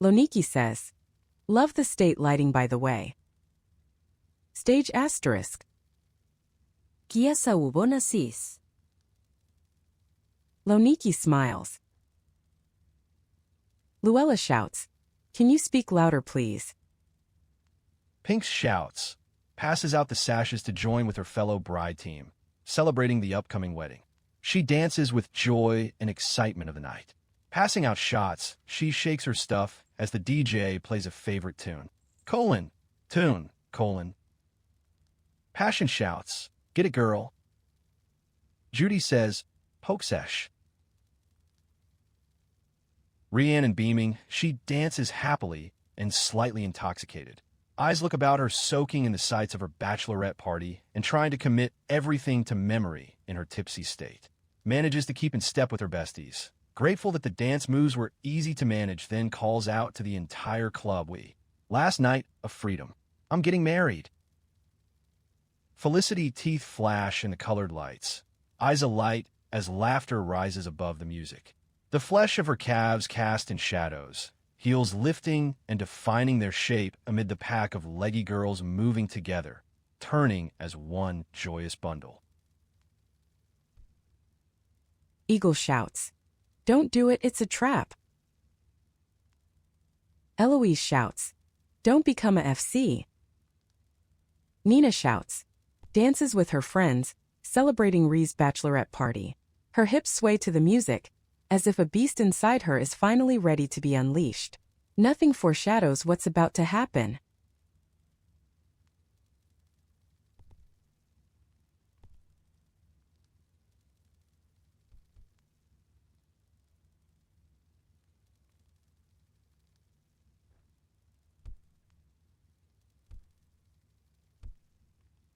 Loniki says, love the state lighting by the way. Stage asterisk. Kiesa hubo nasis. Loniki smiles. Luella shouts, can you speak louder please? Pinks shouts, passes out the sashes to join with her fellow bride team, celebrating the upcoming wedding. She dances with joy and excitement of the night. Passing out shots, she shakes her stuff as the DJ plays a favorite tune. Tune. Passion shouts, get it girl. Judy says, pokesesh. Rianne and beaming, she dances happily and slightly intoxicated. Eyes look about her soaking in the sights of her bachelorette party and trying to commit everything to memory in her tipsy state. Manages to keep in step with her besties. Grateful that the dance moves were easy to manage, then calls out to the entire club, last night of freedom. I'm getting married. Felicity teeth flash in the colored lights, eyes alight as laughter rises above the music. The flesh of her calves cast in shadows, heels lifting and defining their shape amid the pack of leggy girls moving together, turning as one joyous bundle. Eagle shouts, don't do it, it's a trap. Eloise shouts, don't become a FC. Nina shouts, dances with her friends, celebrating Ree's bachelorette party. Her hips sway to the music, as if a beast inside her is finally ready to be unleashed. Nothing foreshadows what's about to happen.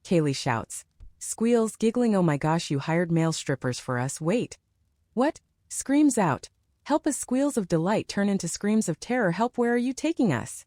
Kaylee shouts, squeals, giggling, oh my gosh, you hired male strippers for us, wait. What? Screams out, help us. Squeals of delight turn into screams of terror, help, where are you taking us?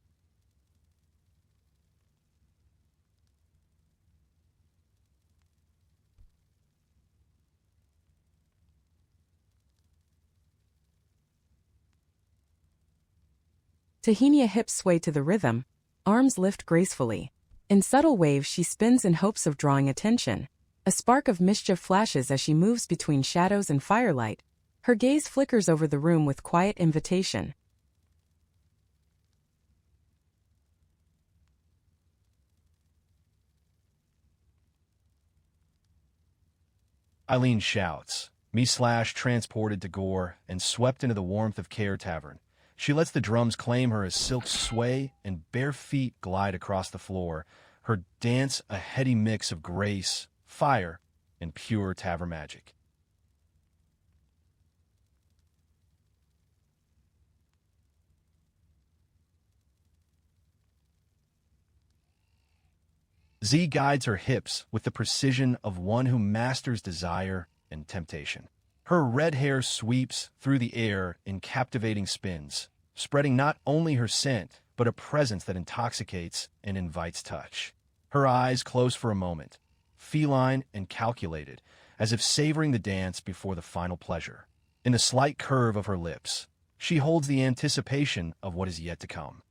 Tahenia hips sway to the rhythm, arms lift gracefully. In subtle waves she spins in hopes of drawing attention. A spark of mischief flashes as she moves between shadows and firelight. Her gaze flickers over the room with quiet invitation. Eileen shouts, transported to Gore and swept into the warmth of Care Tavern. She lets the drums claim her as silks sway and bare feet glide across the floor, her dance a heady mix of grace, fire, and pure tavern magic. Z guides her hips with the precision of one who masters desire and temptation. Her red hair sweeps through the air in captivating spins, spreading not only her scent, but a presence that intoxicates and invites touch. Her eyes close for a moment, feline and calculated, as if savoring the dance before the final pleasure. In the slight curve of her lips, she holds the anticipation of what is yet to come.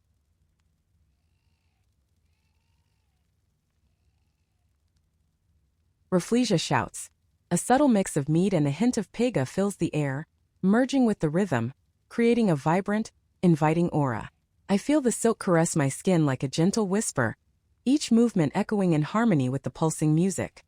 Rafflesia shouts. A subtle mix of mead and a hint of pega fills the air, merging with the rhythm, creating a vibrant, inviting aura. I feel the silk caress my skin like a gentle whisper, each movement echoing in harmony with the pulsing music.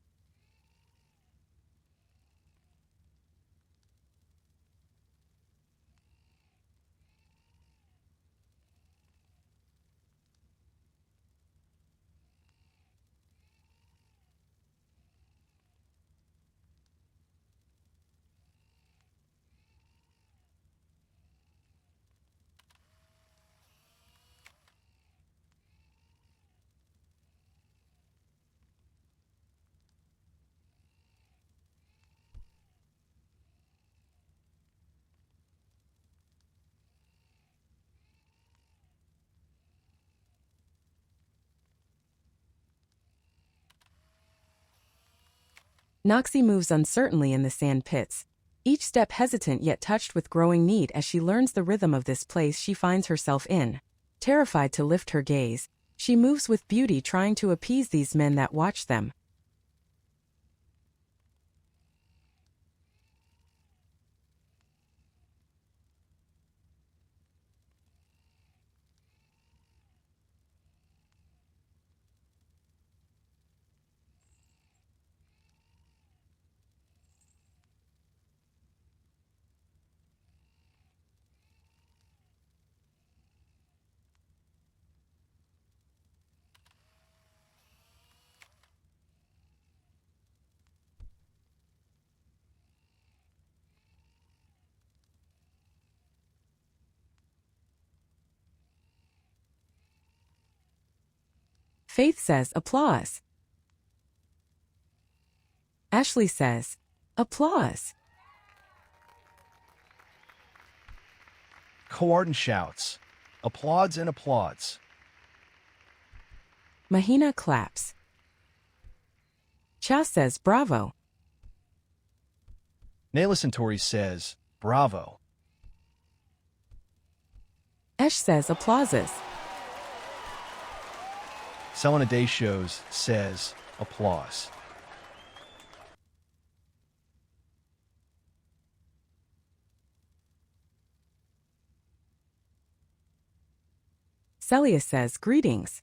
Noxie moves uncertainly in the sand pits, each step hesitant yet touched with growing need as she learns the rhythm of this place she finds herself in. Terrified to lift her gaze, she moves with beauty, trying to appease these men that watch them. Faith says, "Applause." Ashley says, "Applause." Coarten shouts, "Applauds and applauds." Mahina claps. Cha says, "Bravo." Nayla Centauri says, "Bravo." Esh says, "Applauses." Selena Day Shows says, "Applause." Celia says, "Greetings."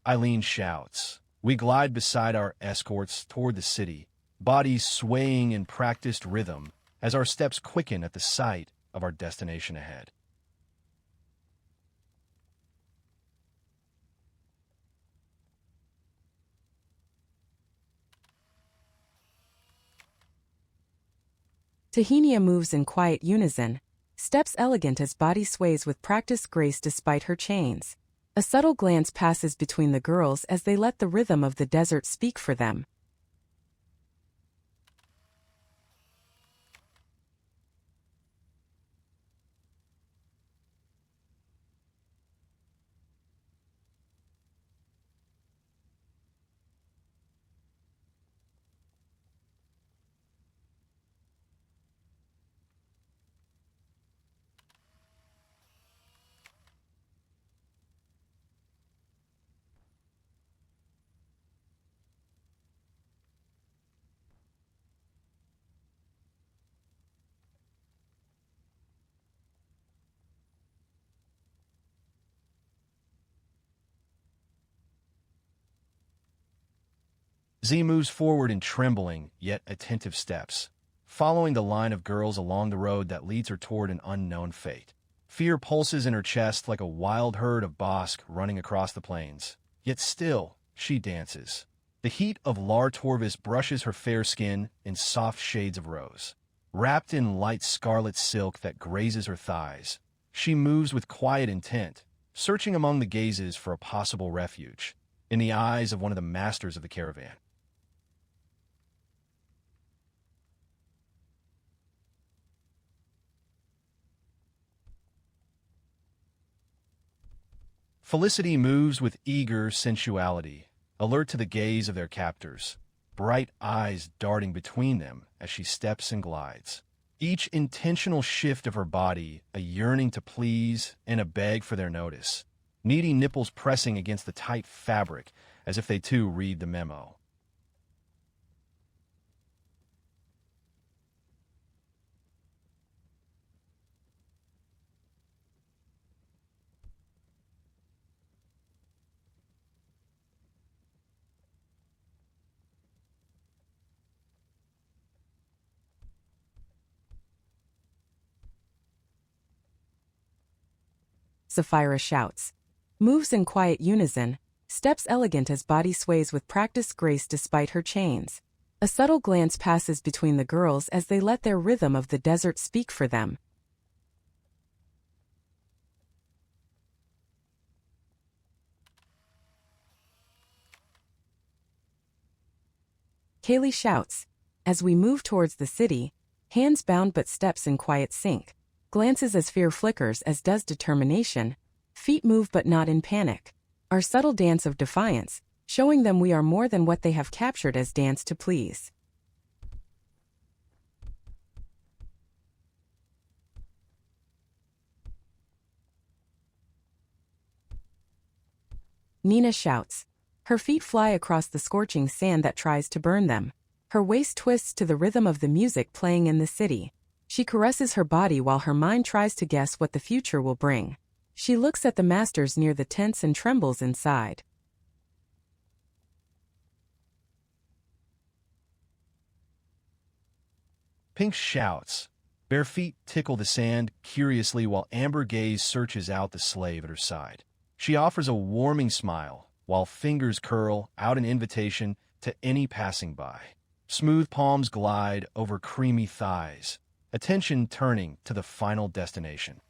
Eileen shouts, "We glide beside our escorts toward the city, bodies swaying in practiced rhythm as our steps quicken at the sight of our destination ahead." Tahenia moves in quiet unison, steps elegant as body sways with practiced grace despite her chains. A subtle glance passes between the girls as they let the rhythm of the desert speak for them. Z moves forward in trembling, yet attentive steps, following the line of girls along the road that leads her toward an unknown fate. Fear pulses in her chest like a wild herd of Bosque running across the plains. Yet still, she dances. The heat of Lar Torvis brushes her fair skin in soft shades of rose. Wrapped in light scarlet silk that grazes her thighs, she moves with quiet intent, searching among the gazes for a possible refuge, in the eyes of one of the masters of the caravan. Felicity moves with eager sensuality, alert to the gaze of their captors, bright eyes darting between them as she steps and glides. Each intentional shift of her body, a yearning to please and a beg for their notice, needy nipples pressing against the tight fabric as if they too read the memo. Sapphira shouts, moves in quiet unison, steps elegant as body sways with practiced grace despite her chains. A subtle glance passes between the girls as they let their rhythm of the desert speak for them. Kaylee shouts, as we move towards the city, hands bound but steps in quiet sync. Glances as fear flickers as does determination, feet move but not in panic. Our subtle dance of defiance, showing them we are more than what they have captured as dance to please. Nina shouts. Her feet fly across the scorching sand that tries to burn them. Her waist twists to the rhythm of the music playing in the city. She caresses her body while her mind tries to guess what the future will bring. She looks at the masters near the tents and trembles inside. Pink shouts. Bare feet tickle the sand curiously while Amber gaze searches out the slave at her side. She offers a warming smile while fingers curl out an invitation to any passing by. Smooth palms glide over creamy thighs, attention turning to the final destination.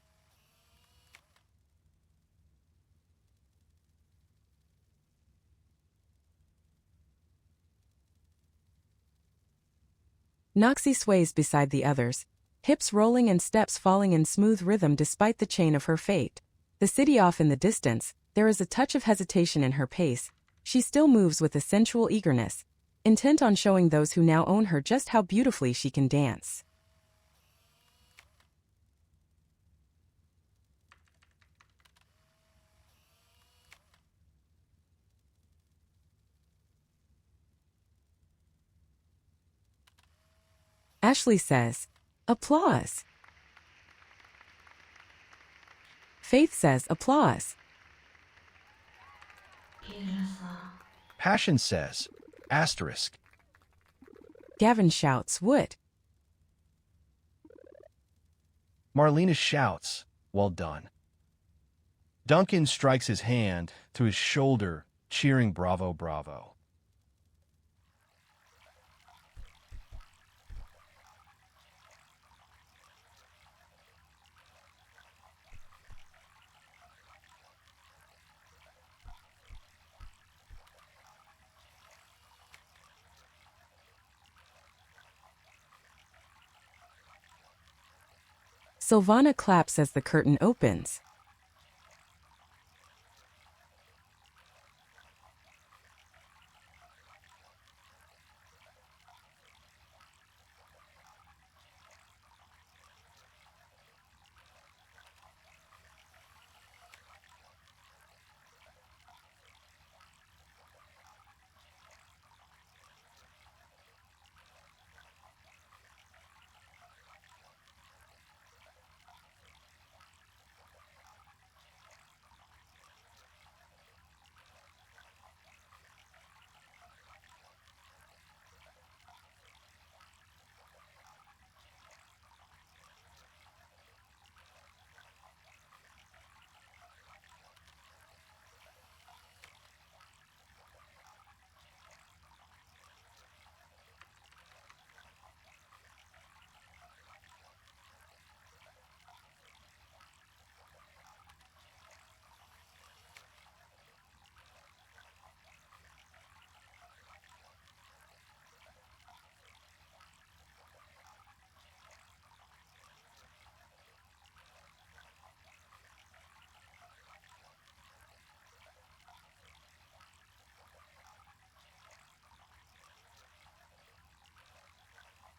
Noxie sways beside the others, hips rolling and steps falling in smooth rhythm despite the chain of her fate. The city off in the distance, there is a touch of hesitation in her pace. She still moves with a sensual eagerness, intent on showing those who now own her just how beautifully she can dance. Ashley says, "Applause." Faith says, "Applause." Passion says, asterisk. Gavin shouts, "Wood." Marlena shouts, "Well done." Duncan strikes his hand to his shoulder, cheering bravo, bravo. Silvana claps as the curtain opens.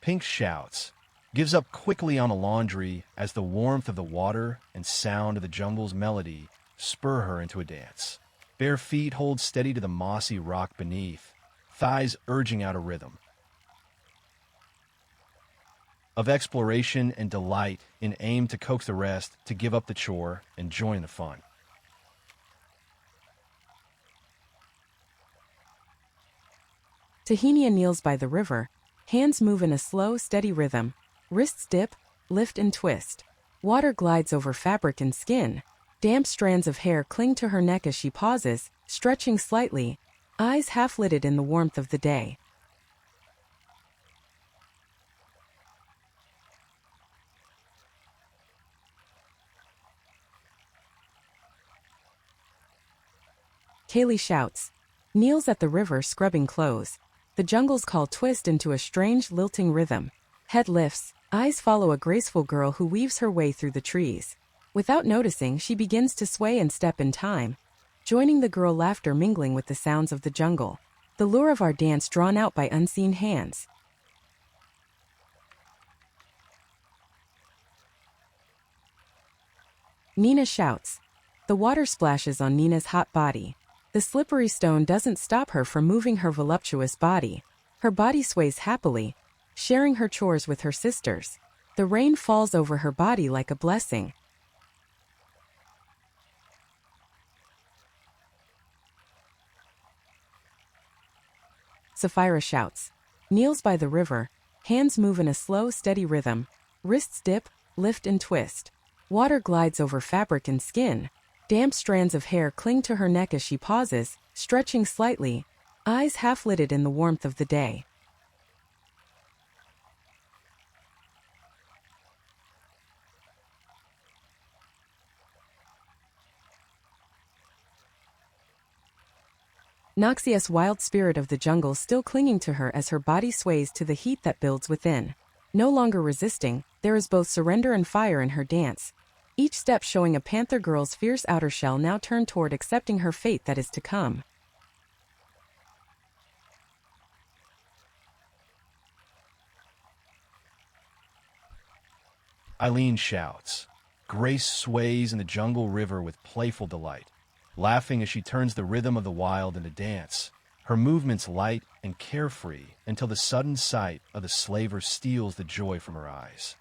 Pink shouts, gives up quickly on the laundry as the warmth of the water and sound of the jungle's melody spur her into a dance. Bare feet hold steady to the mossy rock beneath, thighs urging out a rhythm of exploration and delight in aim to coax the rest to give up the chore and join the fun. Tahenia kneels by the river, hands move in a slow, steady rhythm, wrists dip, lift and twist. Water glides over fabric and skin. Damp strands of hair cling to her neck as she pauses, stretching slightly, eyes half-lidded in the warmth of the day. Kaylee shouts, kneels at the river scrubbing clothes. The jungle's call twist into a strange lilting rhythm. Head lifts, eyes follow a graceful girl who weaves her way through the trees. Without noticing, she begins to sway and step in time. joining the girl laughter mingling with the sounds of the jungle. The lure of our dance drawn out by unseen hands. Nina shouts. The water splashes on Nina's hot body. The slippery stone doesn't stop her from moving her voluptuous body. Her body sways happily, sharing her chores with her sisters. The rain falls over her body like a blessing. Sapphira shouts. Kneels by the river, hands move in a slow, steady rhythm. Wrists dip, lift and twist. Water glides over fabric and skin. Damp strands of hair cling to her neck as she pauses, stretching slightly, eyes half-lidded in the warmth of the day. Noxious wild spirit of the jungle still clinging to her as her body sways to the heat that builds within. No longer resisting, there is both surrender and fire in her dance. Each step showing a panther girl's fierce outer shell now turned toward accepting her fate that is to come. Eileen shouts. Grace sways in the jungle river with playful delight, laughing as she turns the rhythm of the wild into dance. Her movements light and carefree until the sudden sight of the slaver steals the joy from her eyes.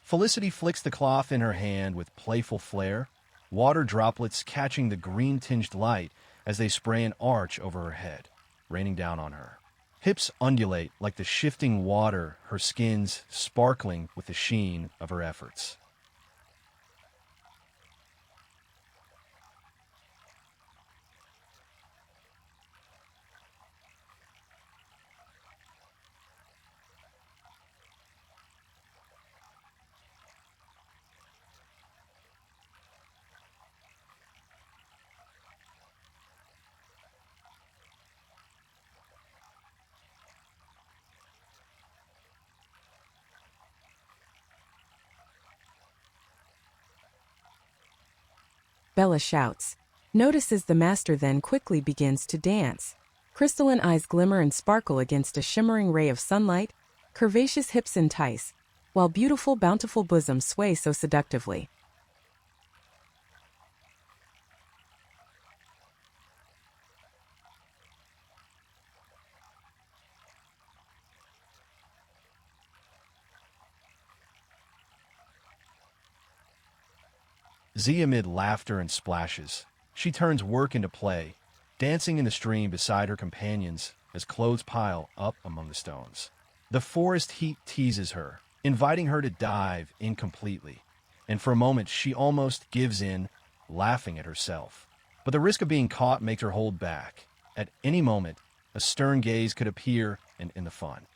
Felicity flicks the cloth in her hand with playful flair, water droplets catching the green-tinged light as they spray an arch over her head, raining down on her. Hips undulate like the shifting water, her skin's sparkling with the sheen of her efforts. Bella shouts. Notices the master then quickly begins to dance. Crystalline eyes glimmer and sparkle against a shimmering ray of sunlight, curvaceous hips entice, while beautiful, bountiful bosoms sway so seductively. Z amid laughter and splashes. She turns work into play, dancing in the stream beside her companions as clothes pile up among the stones. The forest heat teases her, inviting her to dive in completely, and for a moment she almost gives in, laughing at herself. But the risk of being caught makes her hold back. At any moment, a stern gaze could appear in the fun.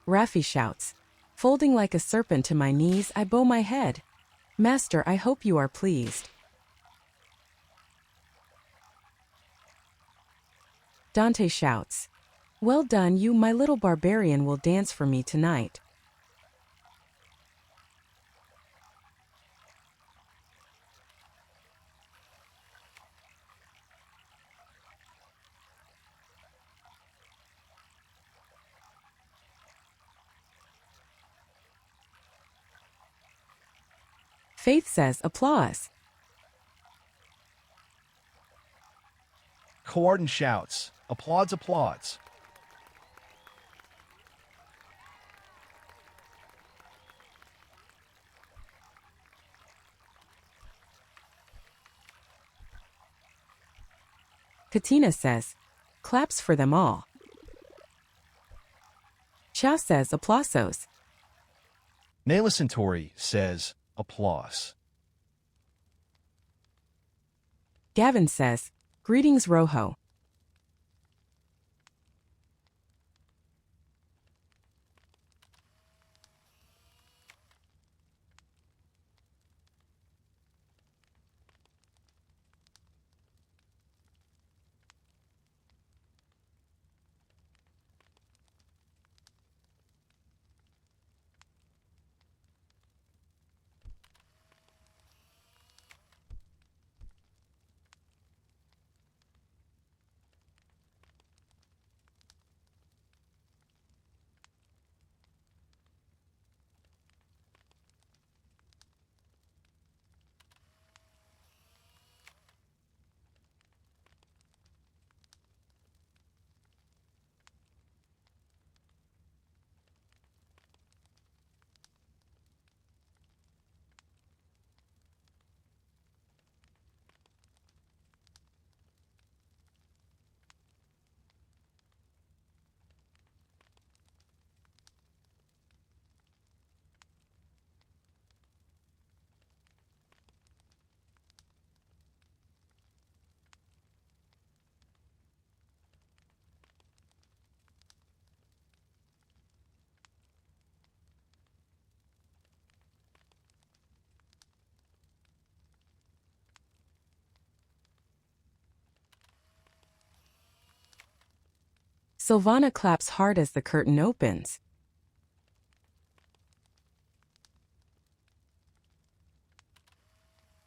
Raffi shouts. Folding like a serpent to my knees, I bow my head. Master, I hope you are pleased. Dante shouts. Well done, you, my little barbarian, will dance for me tonight. Faith says applause. Coarden shouts, applauds, applauds. Katina says, claps for them all. Chow says, applausos. Nayla Centauri says, applause. Gavin says, greetings, Rojo. Sylvana claps hard as the curtain opens.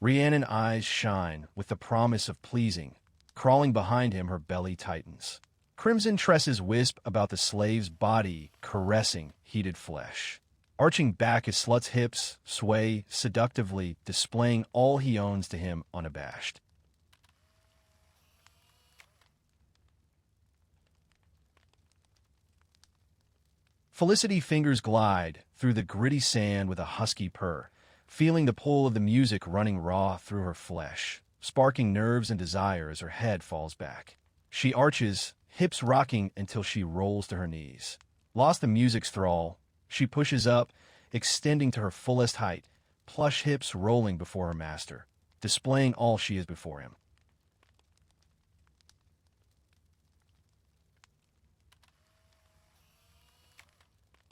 Rhiannon eyes shine with the promise of pleasing. Crawling behind him, her belly tightens. Crimson tresses wisp about the slave's body, caressing heated flesh. Arching back his slut's hips, sway seductively, displaying all he owns to him unabashed. Felicity fingers glide through the gritty sand with a husky purr, feeling the pull of the music running raw through her flesh, sparking nerves and desire as her head falls back. She arches, hips rocking until she rolls to her knees. Lost in music's thrall, she pushes up, extending to her fullest height, plush hips rolling before her master, displaying all she is before him.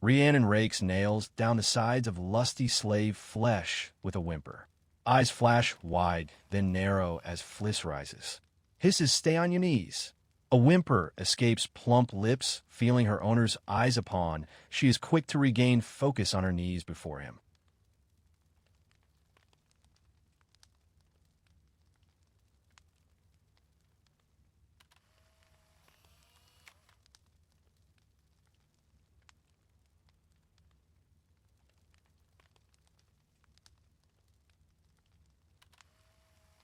Rhiannon rakes nails down the sides of lusty slave flesh with a whimper. Eyes flash wide, then narrow as Fliss rises. Hisses, stay on your knees. A whimper escapes plump lips, feeling her owner's eyes upon. She is quick to regain focus on her knees before him.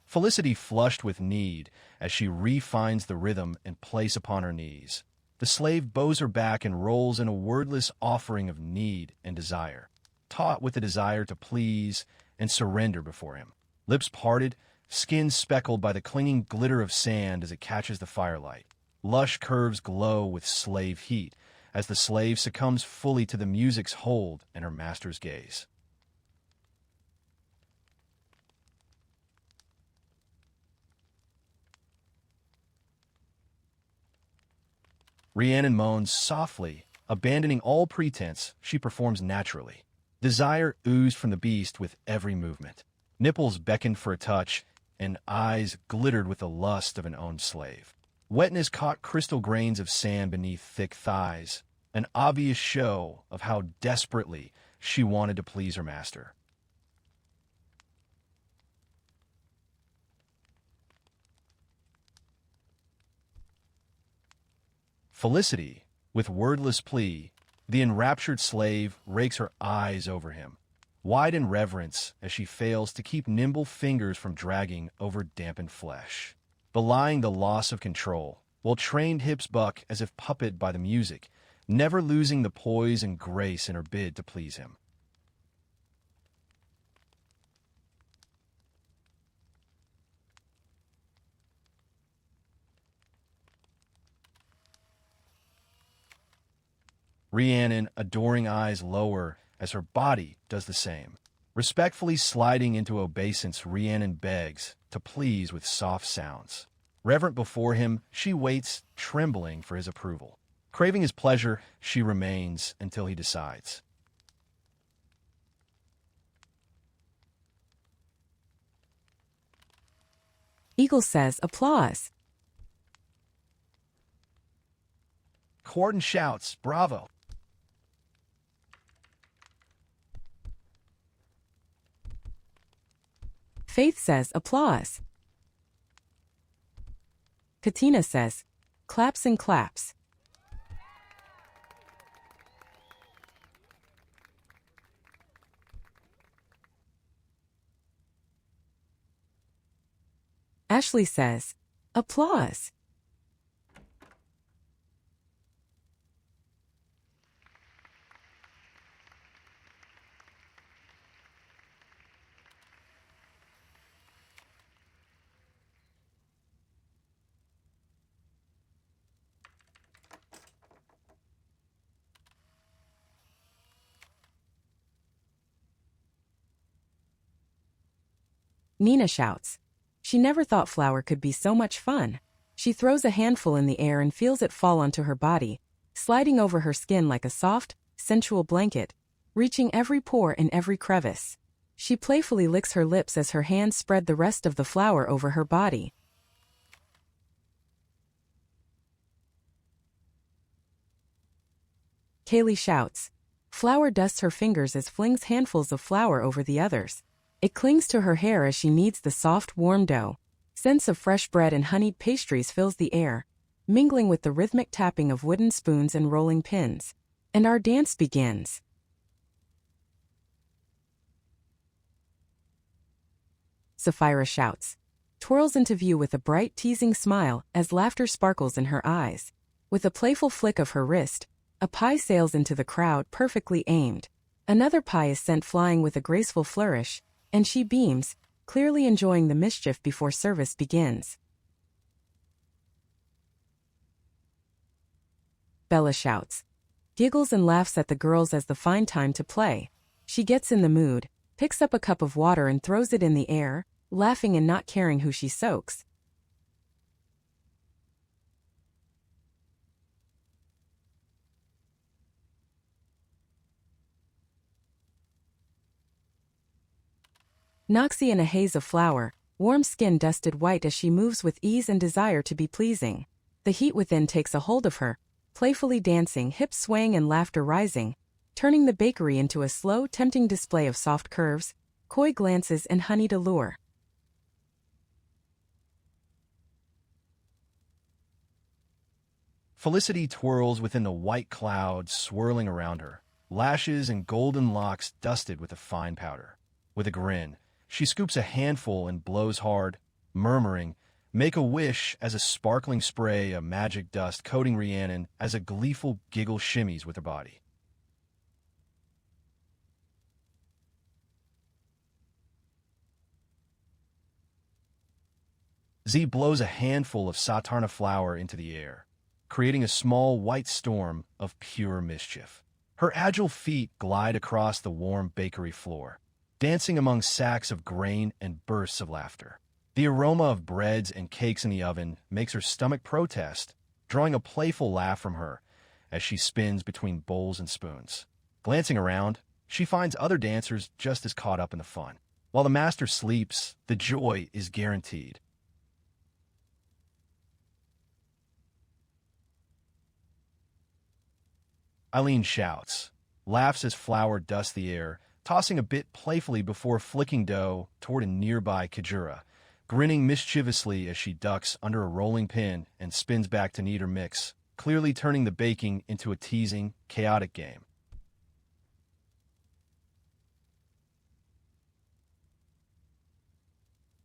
Felicity flushed with need as she refines the rhythm and place upon her knees. The slave bows her back and rolls in a wordless offering of need and desire, taut with the desire to please and surrender before him. Lips parted, skin speckled by the clinging glitter of sand as it catches the firelight. Lush curves glow with slave heat as the slave succumbs fully to the music's hold and her master's gaze. Rhiannon moans softly. Abandoning all pretense, she performs naturally. Desire oozed from the beast with every movement. Nipples beckoned for a touch, and eyes glittered with the lust of an owned slave. Wetness caught crystal grains of sand beneath thick thighs, an obvious show of how desperately she wanted to please her master. Felicity, with wordless plea, the enraptured slave rakes her eyes over him, wide in reverence as she fails to keep nimble fingers from dragging over dampened flesh. belying the loss of control, while trained hips buck as if puppeted by the music, never losing the poise and grace in her bid to please him. Rhiannon, adoring eyes lower as her body does the same. Respectfully sliding into obeisance, Rhiannon begs to please with soft sounds. Reverent before him, she waits, trembling for his approval. Craving his pleasure, she remains until he decides. Eagle says, applause. Corden shouts, bravo. Faith says, applause. Katina says, claps and claps. Ashley says, applause. Nina shouts. She never thought flour could be so much fun. She throws a handful in the air and feels it fall onto her body, sliding over her skin like a soft, sensual blanket, reaching every pore and every crevice. She playfully licks her lips as her hands spread the rest of the flour over her body. Kaylee shouts. Flour dusts her fingers as flings handfuls of flour over the others. It clings to her hair as she kneads the soft, warm dough. Scents of fresh bread and honeyed pastries fills the air, mingling with the rhythmic tapping of wooden spoons and rolling pins. And our dance begins. Sapphira shouts, twirls into view with a bright, teasing smile as laughter sparkles in her eyes. With a playful flick of her wrist, a pie sails into the crowd, perfectly aimed. Another pie is sent flying with a graceful flourish, and she beams, clearly enjoying the mischief before service begins. Bella shouts, giggles and laughs at the girls as the fine time to play. She gets in the mood, picks up a cup of water and throws it in the air, laughing and not caring who she soaks. Noxie in a haze of flour, warm skin dusted white as she moves with ease and desire to be pleasing. The heat within takes a hold of her, playfully dancing, hips swaying and laughter rising, turning the bakery into a slow, tempting display of soft curves, coy glances and honeyed allure. Felicity twirls within the white clouds swirling around her, lashes and golden locks dusted with a fine powder. With a grin, she scoops a handful and blows hard, murmuring, "Make a wish," as a sparkling spray of magic dust coating Rhiannon as a gleeful giggle shimmies with her body. Z blows a handful of Satarna flour into the air, creating a small white storm of pure mischief. Her agile feet glide across the warm bakery floor, dancing among sacks of grain and bursts of laughter. The aroma of breads and cakes in the oven makes her stomach protest, drawing a playful laugh from her as she spins between bowls and spoons. Glancing around, she finds other dancers just as caught up in the fun. While the master sleeps, the joy is guaranteed. Eileen shouts, laughs as flour dusts the air, tossing a bit playfully before flicking dough toward a nearby Kajura, grinning mischievously as she ducks under a rolling pin and spins back to knead her mix, clearly turning the baking into a teasing, chaotic game.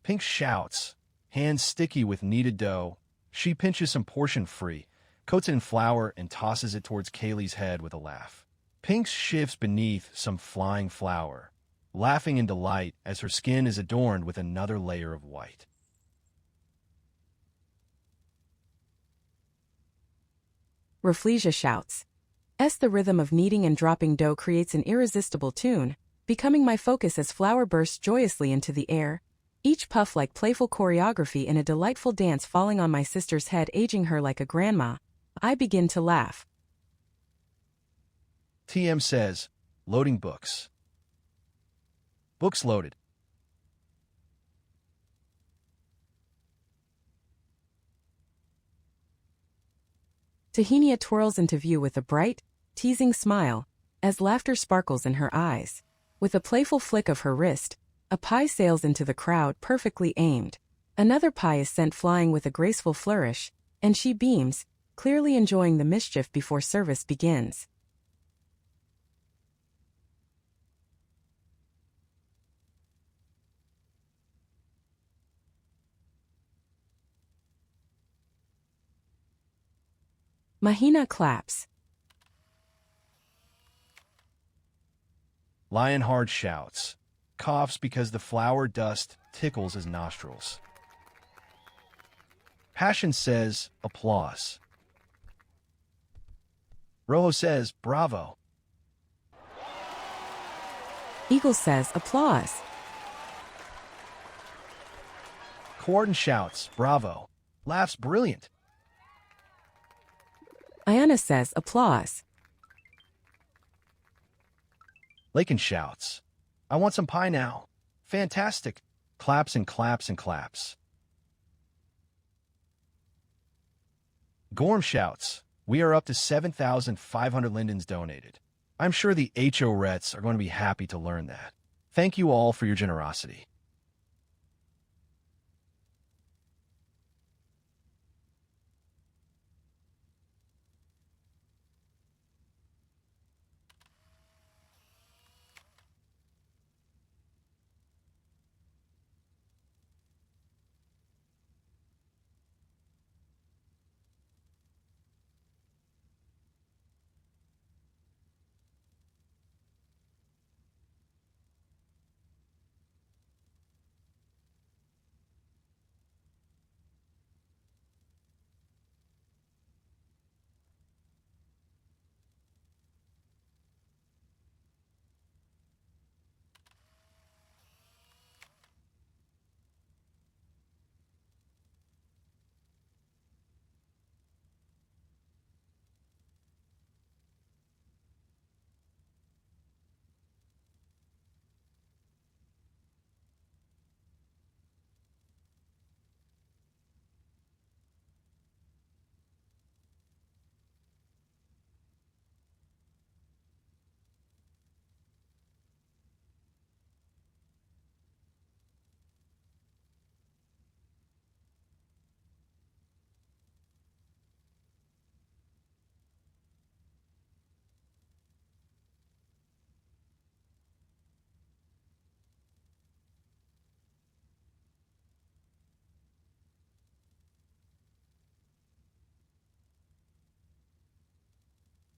Pink shouts, Hands sticky with kneaded dough, she pinches some portion free, coats it in flour, and tosses it towards Kaylee's head with a laugh. Pink shifts beneath some flying flour, laughing in delight as her skin is adorned with another layer of white. Rafflesia shouts. The rhythm of kneading and dropping dough creates an irresistible tune, becoming my focus as flour bursts joyously into the air, each puff like playful choreography in a delightful dance falling on my sister's head, aging her like a grandma. I begin to laugh. TM says, loading books. Books loaded. Tahenia twirls into view with a bright, teasing smile, as laughter sparkles in her eyes. With a playful flick of her wrist, a pie sails into the crowd, perfectly aimed. Another pie is sent flying with a graceful flourish, and she beams, clearly enjoying the mischief before service begins. Mahina claps. Lionheart shouts, coughs because the flour dust tickles his nostrils. Passion says, applause. Rojo says, bravo. Eagle says, applause. Corden shouts, bravo. Laughs brilliant. Ayana says, applause. Lakin shouts, I want some pie now. Fantastic. Claps and claps and claps. Gorm shouts, we are up to 7,500 lindens donated. I'm sure the HoRettes are going to be happy to learn that. Thank you all for your generosity.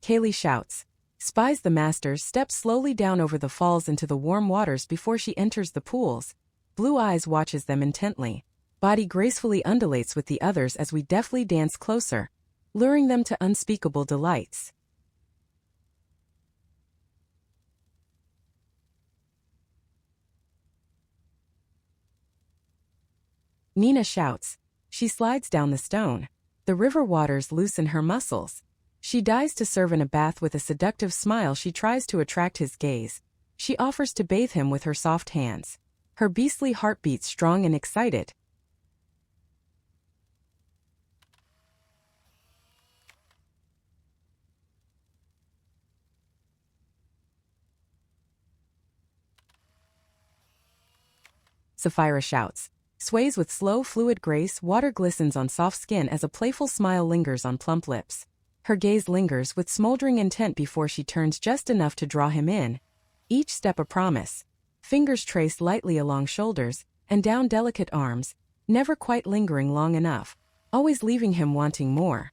Kaylee shouts, spies the master, steps slowly down over the falls into the warm waters before she enters the pools. Blue eyes watches them intently. Body gracefully undulates with the others as we deftly dance closer, luring them to unspeakable delights. Nina shouts. She slides down the stone. The river waters loosen her muscles. She dives to serve in a bath with a seductive smile. She tries to attract his gaze. She offers to bathe him with her soft hands. Her beastly heart beats strong and excited. Sapphira shouts, sways with slow, fluid grace. Water glistens on soft skin as a playful smile lingers on plump lips. Her gaze lingers with smoldering intent before she turns just enough to draw him in. Each step a promise. Fingers trace lightly along shoulders and down delicate arms, never quite lingering long enough, always leaving him wanting more.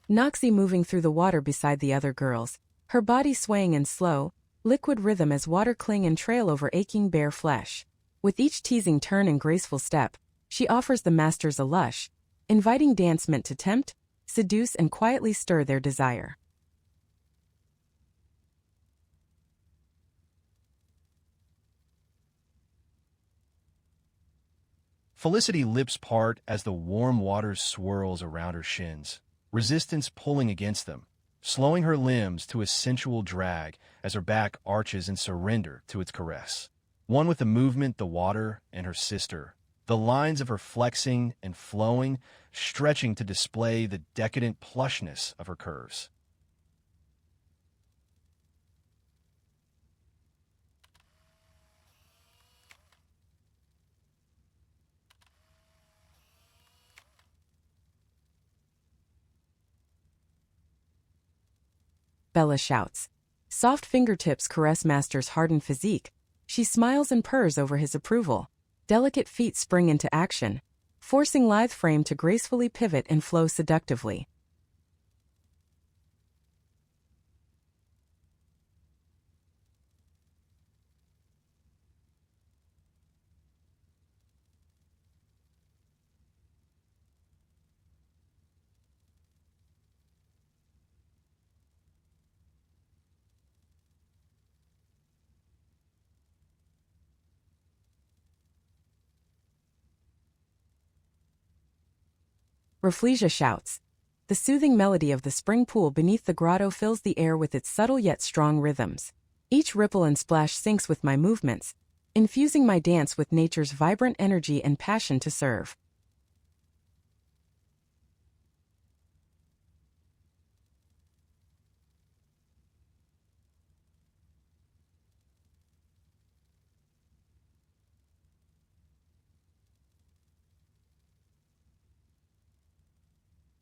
Noxie moving through the water beside the other girls, her body swaying in slow, liquid rhythm as water cling and trail over aching bare flesh. With each teasing turn and graceful step, she offers the masters a lush, inviting dance meant to tempt, seduce and quietly stir their desire. Felicity lips part as the warm water swirls around her shins, resistance pulling against them, slowing her limbs to a sensual drag as her back arches in surrender to its caress. One with the movement, the water, and her sister, the lines of her flexing and flowing, stretching to display the decadent plushness of her curves. Bella shouts. Soft fingertips caress Master's hardened physique. She smiles and purrs over his approval. Delicate feet spring into action, forcing lithe frame to gracefully pivot and flow seductively. Rafflesia shouts. The soothing melody of the spring pool beneath the grotto fills the air with its subtle yet strong rhythms. Each ripple and splash syncs with my movements, infusing my dance with nature's vibrant energy and passion to serve.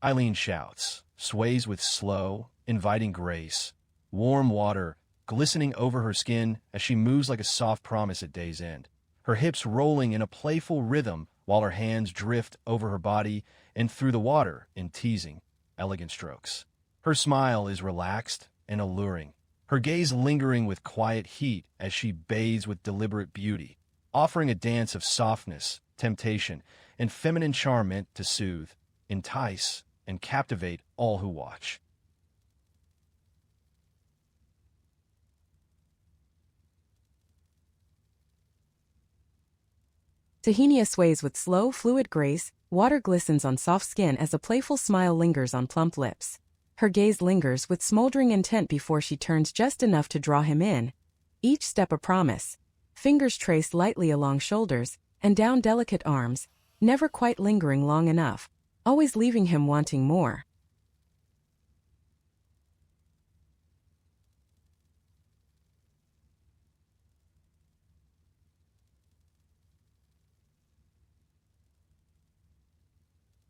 Eileen shouts, sways with slow, inviting grace, warm water glistening over her skin as she moves like a soft promise at day's end, her hips rolling in a playful rhythm while her hands drift over her body and through the water in teasing, elegant strokes. Her smile is relaxed and alluring, her gaze lingering with quiet heat as she bathes with deliberate beauty, offering a dance of softness, temptation, and feminine charm meant to soothe, entice, and captivate all who watch. Tahenia sways with slow, fluid grace, water glistens on soft skin as a playful smile lingers on plump lips. Her gaze lingers with smoldering intent before she turns just enough to draw him in, each step a promise. Fingers traced lightly along shoulders and down delicate arms, never quite lingering long enough, always leaving him wanting more.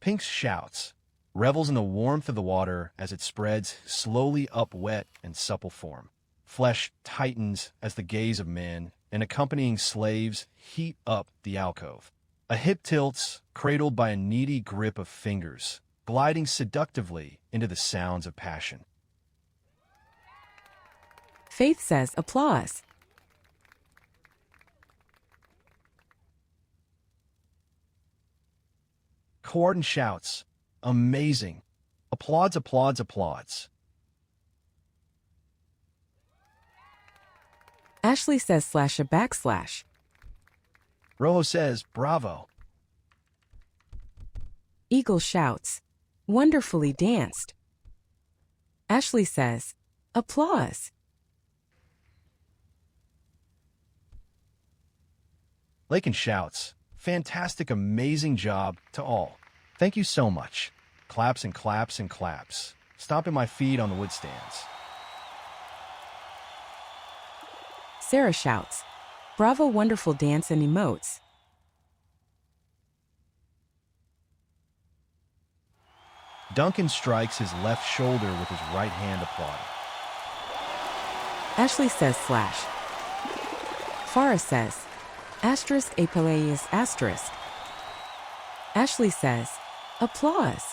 Pinks shouts, revels in the warmth of the water as it spreads slowly up wet and supple form. Flesh tightens as the gaze of men and accompanying slaves heat up the alcove. A hip tilts, cradled by a needy grip of fingers, gliding seductively into the sounds of passion. Faith says applause. Coarden shouts, amazing. Applauds, applauds, applauds. Ashley says /a/. Rojo says, bravo. Eagle shouts, wonderfully danced. Ashley says, applause. Lakin shouts, fantastic, amazing job to all. Thank you so much. Claps and claps and claps. Stomping my feet on the wood stands. Sarah shouts, bravo, wonderful dance, and emotes. Duncan strikes his left shoulder with his right hand, applauding. Ashley says slash. Farah says, asterisk apeleis asterisk. Ashley says, applause.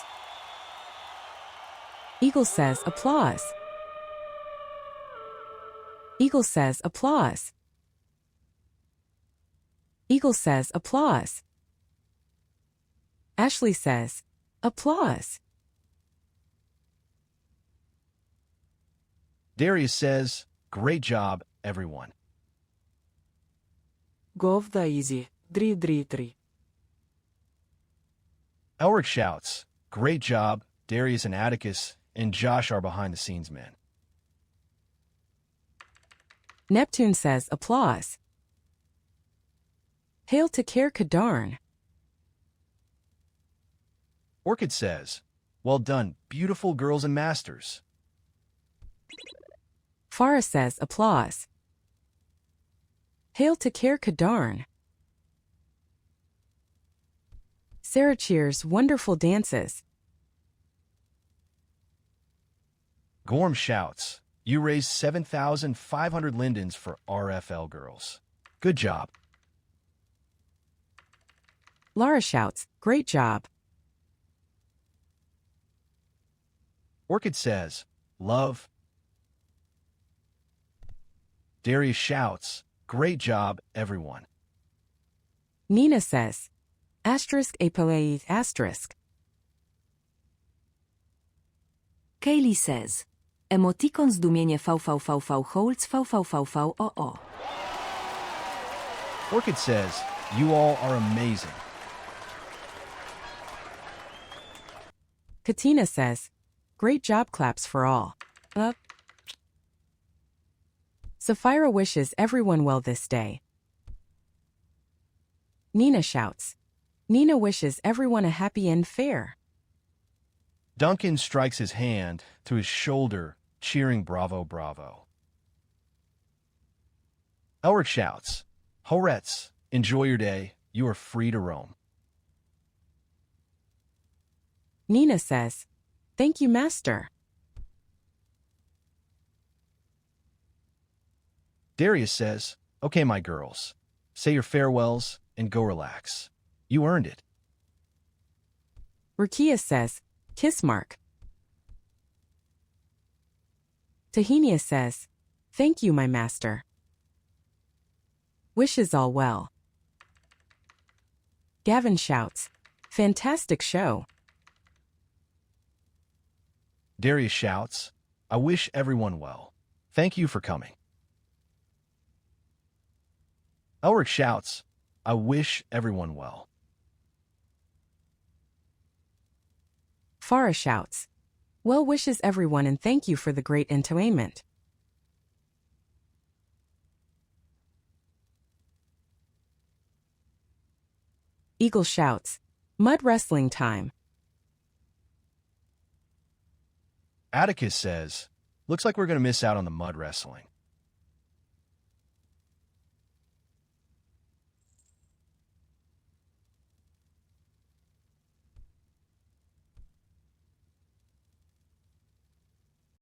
Eagle says applause. Eagle says applause. Eagle says applause. Ashley says, applause. Darius says, great job, everyone. Gov da easy, 333. Elric shouts, great job, Darius and Atticus and Josh are behind-the-scenes men. Neptune says applause. Hail to Care Kadarn. Orchid says, well done, beautiful girls and masters. Farah says applause. Hail to Care Kadarn. Sarah cheers wonderful dances. Gorm shouts, you raised 7,500 lindens for RFL girls. Good job. Lara shouts, great job. Orchid says, love. Darius shouts, great job, everyone. Nina says, asterisk apeleis asterisk. Kaylee says, emotikon zdumienie VVVV holds VVVVOO. Orchid says, you all are amazing. Katina says, great job claps for all. Up. Sapphira wishes everyone well this day. Nina shouts, Nina wishes everyone a happy end fair. Duncan strikes his hand to his shoulder, cheering bravo, bravo. Elric shouts, HoRettes, enjoy your day, you are free to roam. Nina says, thank you, master. Darius says, okay, my girls, say your farewells and go relax. You earned it. Rukia says, kiss mark. Tahenia says, thank you, my master. Wishes all well. Gavin shouts, fantastic show. Darius shouts, I wish everyone well. Thank you for coming. Elric shouts, I wish everyone well. Farah shouts, well wishes everyone and thank you for the great entertainment. Eagle shouts, mud wrestling time. Atticus says, looks like we're going to miss out on the mud wrestling.